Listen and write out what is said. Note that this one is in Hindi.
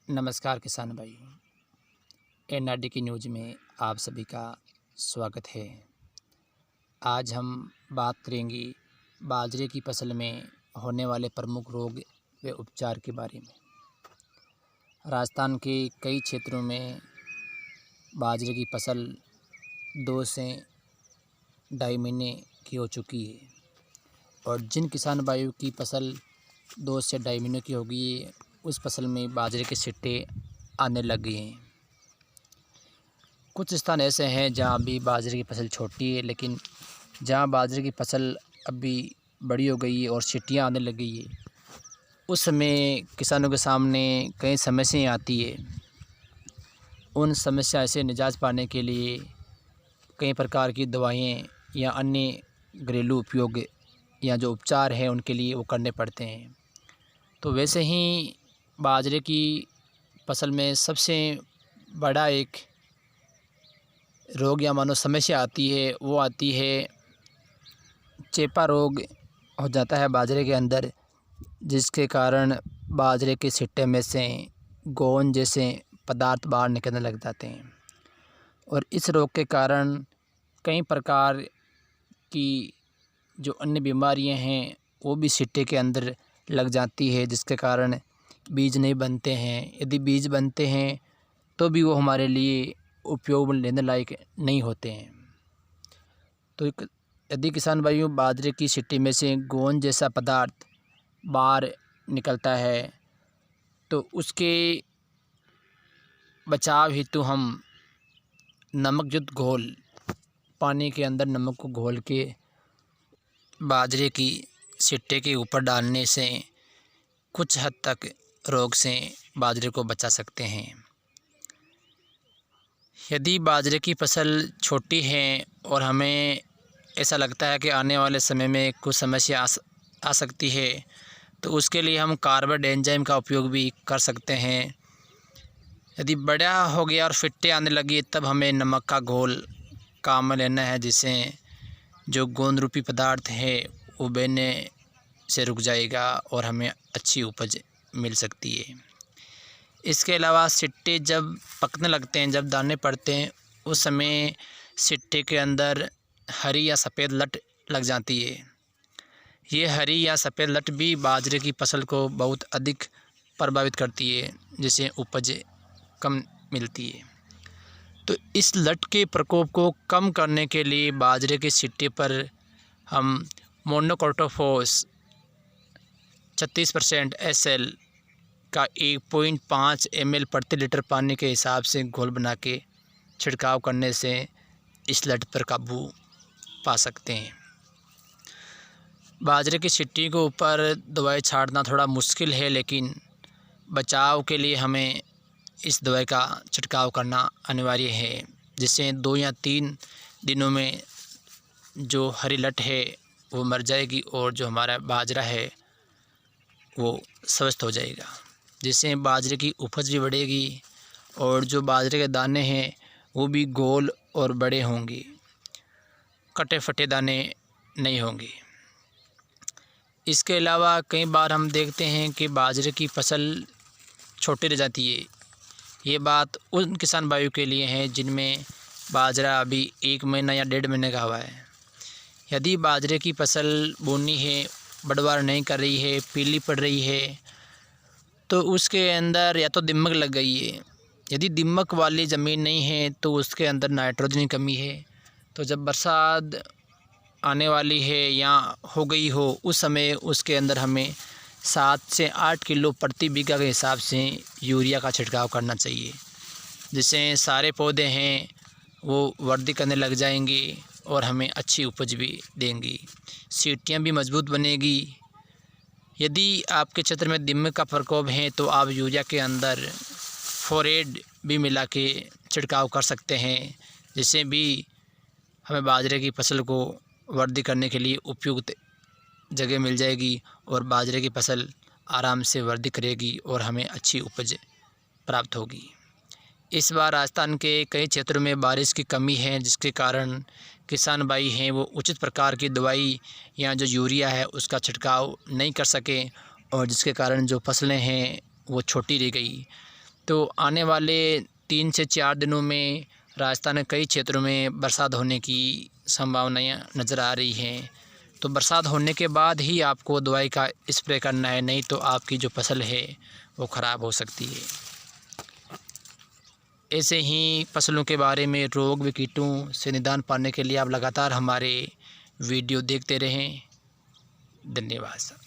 नमस्कार किसान भाई, एनआरडी की न्यूज़ में आप सभी का स्वागत है। आज हम बात करेंगे बाजरे की फसल में होने वाले प्रमुख रोग व उपचार के बारे में। राजस्थान के कई क्षेत्रों में बाजरे की फसल 2 से ढाई महीने की हो चुकी है और जिन किसान भाइयों की फसल 2 से ढाई महीने की हो गई है उस फसल में बाजरे के सिट्टे आने लग गए हैं। कुछ स्थान ऐसे हैं जहां अभी बाजरे की फसल छोटी है, लेकिन जहां बाजरे की फसल अभी बड़ी हो गई है और सिट्टियां आने लग गई है, उस समय किसानों के सामने कई समस्याएं आती है। उन समस्या से निजात पाने के लिए कई प्रकार की दवाएं या अन्य घरेलू उपयोग या जो उपचार हैं उनके लिए वो करने पड़ते हैं। तो वैसे ही बाजरे की फसल में सबसे बड़ा एक रोग या मानो समस्या आती है, वो आती है चेपा रोग हो जाता है बाजरे के अंदर, जिसके कारण बाजरे के सिट्टे में से गोंद जैसे पदार्थ बाहर निकलने लग जाते हैं और इस रोग के कारण कई प्रकार की जो अन्य बीमारियां हैं वो भी सिट्टे के अंदर लग जाती है, जिसके कारण बीज नहीं बनते हैं। यदि बीज बनते हैं तो भी वो हमारे लिए उपयोग में लेने लायक नहीं होते हैं। तो यदि किसान भाइयों बाजरे की सिट्टी में से गोंद जैसा पदार्थ बाहर निकलता है तो उसके बचाव हेतु हम नमक युक्त घोल, पानी के अंदर नमक को घोल के बाजरे की सिट्टे के ऊपर डालने से कुछ हद तक रोग से बाजरे को बचा सकते हैं। यदि बाजरे की फसल छोटी है और हमें ऐसा लगता है कि आने वाले समय में कुछ समस्या आ सकती है, तो उसके लिए हम कार्बाइड एंजाइम का उपयोग भी कर सकते हैं। यदि बड़ा हो गया और फिट्टे आने लगी तब हमें नमक का घोल काम में लेना है, जिससे जो गोंद रूपी पदार्थ है वो बहने से रुक जाएगा और हमें अच्छी उपज मिल सकती है। इसके अलावा सिट्टे जब पकने लगते हैं, जब दाने पड़ते हैं, उस समय सिट्टे के अंदर हरी या सफ़ेद लट लग जाती है। ये हरी या सफ़ेद लट भी बाजरे की फसल को बहुत अधिक प्रभावित करती है, जिससे उपज कम मिलती है। तो इस लट के प्रकोप को कम करने के लिए बाजरे के सिट्टे पर हम मोनोक्रोटोफॉस 36% SL का 1.5 ml प्रति लीटर पानी के हिसाब से घोल बना के छिड़काव करने से इस लट पर काबू पा सकते हैं। बाजरे की सिट्टी के ऊपर दवाई छाड़ना थोड़ा मुश्किल है, लेकिन बचाव के लिए हमें इस दवाई का छिड़काव करना अनिवार्य है, जिससे 2 या 3 दिनों में जो हरी लट है वो मर जाएगी और जो हमारा बाजरा है वो स्वस्थ हो जाएगा, जिससे बाजरे की उपज भी बढ़ेगी और जो बाजरे के दाने हैं वो भी गोल और बड़े होंगे, कटे फटे दाने नहीं होंगे। इसके अलावा कई बार हम देखते हैं कि बाजरे की फसल छोटी रह जाती है। ये बात उन किसान भाइयों के लिए है जिनमें बाजरा अभी 1 महीना या 1.5 महीने का हुआ है। यदि बाजरे की फसल बोनी है, बढ़वार नहीं कर रही है, पीली पड़ रही है, तो उसके अंदर या तो दीमक लग गई है। यदि दीमक वाली ज़मीन नहीं है तो उसके अंदर नाइट्रोजन की कमी है। तो जब बरसात आने वाली है या हो गई हो, उस समय उसके अंदर हमें 7 से 8 किलो प्रति बीघा के हिसाब से यूरिया का छिड़काव करना चाहिए, जिससे सारे पौधे हैं वो वृद्धि करने लग जाएंगे और हमें अच्छी उपज भी देंगी, सीटियाँ भी मजबूत बनेगी। यदि आपके क्षेत्र में दीमक का प्रकोप है तो आप यूरिया के अंदर फोरेट भी मिला के छिड़काव कर सकते हैं, जिससे भी हमें बाजरे की फसल को वृद्धि करने के लिए उपयुक्त जगह मिल जाएगी और बाजरे की फसल आराम से वृद्धि करेगी और हमें अच्छी उपज प्राप्त होगी। इस बार राजस्थान के कई क्षेत्रों में बारिश की कमी है, जिसके कारण किसान भाई हैं वो उचित प्रकार की दवाई या जो यूरिया है उसका छिड़काव नहीं कर सके और जिसके कारण जो फसलें हैं वो छोटी रह गई। तो आने वाले 3 से 4 दिनों में राजस्थान के कई क्षेत्रों में बरसात होने की संभावनाएँ नज़र आ रही हैं। तो बरसात होने के बाद ही आपको दवाई का स्प्रे करना है, नहीं तो आपकी जो फसल है वो ख़राब हो सकती है। ऐसे ही फसलों के बारे में रोग व कीटों से निदान पाने के लिए आप लगातार हमारे वीडियो देखते रहें। धन्यवाद।